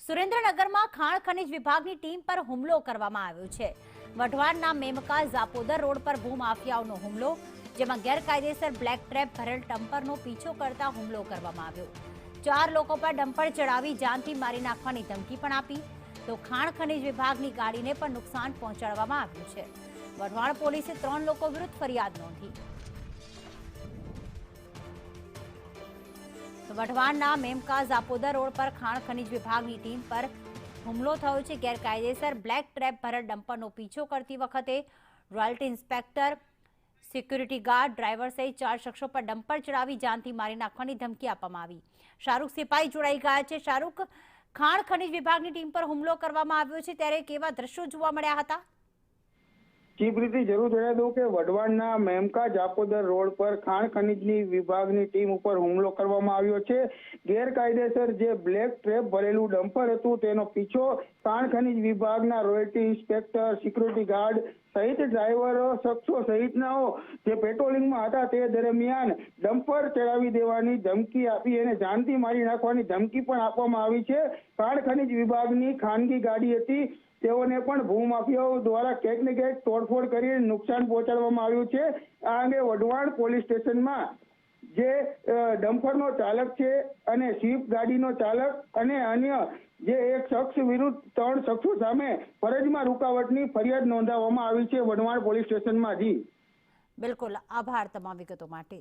સુરેન્દ્રનગરમાં ખાણ ખનીજ વિભાગની ટીમ પર હુમલો કરવામાં આવ્યો છે। વઢવાણના મેમકા ઝાપોદર રોડ પર ભૂમાફિયાઓનો હુમલો, જેમાં ગેરકાયદેસર બ્લેક ટ્રેપ ભરેલ ડમ્પરનો પીછો કરતા હુમલો કરવામાં આવ્યો। 4 લોકો પર ડમ્પર ચડાવી જાનથી મારી નાખવાની ધમકી પણ આપી, તો ખાણ ખનીજ વિભાગની ગાડીને પણ નુકસાન પહોંચાડવામાં આવ્યું છે। વઢવાણ પોલીસે 3 લોકો વિરુદ્ધ ફરિયાદ નોંધી। વઢવાણના મેમકા ઝાપોદર રોડ પર ખાણ ખનીજ વિભાગની ટીમ પર હુમલો થયો છે। ગેરકાયદેસર બ્લેક ટ્રેપ ભરેલ ડમ્પરનો પીછો કરતી વખતે royalty inspector, security guard, driver સહિત 4 શખ્સો પર ડમ્પર ચડાવી જાનથી મારી નાખવાની ધમકી આપવામાં આવી। શાહરૂખ સિપાઈ જોડાઈ ગયા છે। શાહરૂખ, ખાણ ખનીજ વિભાગની ટીમ પર હુમલો કરવામાં આવ્યો છે, ત્યારે કેવા દ્રશ્યો જોવા મળ્યા હતા? જી પ્રીતિ, જરૂર જણાવી દઉં કે વઢવાણના મેમકા ઝાપોદર રોડ પર ખાણ ખનીજની વિભાગની ટીમ ઉપર હુમલો કરવામાં આવ્યો છે। ગેરકાયદેસર જે બ્લેક ટ્રેપ ભરેલું ડમ્પર હતું તેનો પીછો ખાણ ખનીજ વિભાગના રોયલ્ટી ઇન્સ્પેક્ટર, સિક્યુરિટી ગાર્ડ સહિત ડ્રાઈવરો શખ્સો સહિતનાઓ જે પેટ્રોલિંગમાં હતા તે દરમિયાન ડમ્પર ચડાવી દેવાની ધમકી આપી અને જાનથી મારી નાખવાની ધમકી પણ આપવામાં આવી છે। ખાણ ખનીજ વિભાગની ખાનગી ગાડી હતી, તેઓને પણ ભૂમાફિયાઓ દ્વારા ક્યાંક ને ક્યાંક તોડફોડ કરી નુકસાન પહોંચાડવામાં આવ્યું છે। આ અંગે વઢવાણ પોલીસ સ્ટેશનમાં જે ડમ્પરનો ચાલક છે અને સ્વિફ્ટ ગાડીનો ચાલક અને અન્ય જે એક શખ્સ વિરુદ્ધ 3 શખ્સો સામે ફરજમાં રૂકાવટની ફરિયાદ નોંધાવવામાં આવી છે વઢવાણ પોલીસ સ્ટેશનમાં। જી બિલકુલ, આભાર તમામ વિગતો માટે।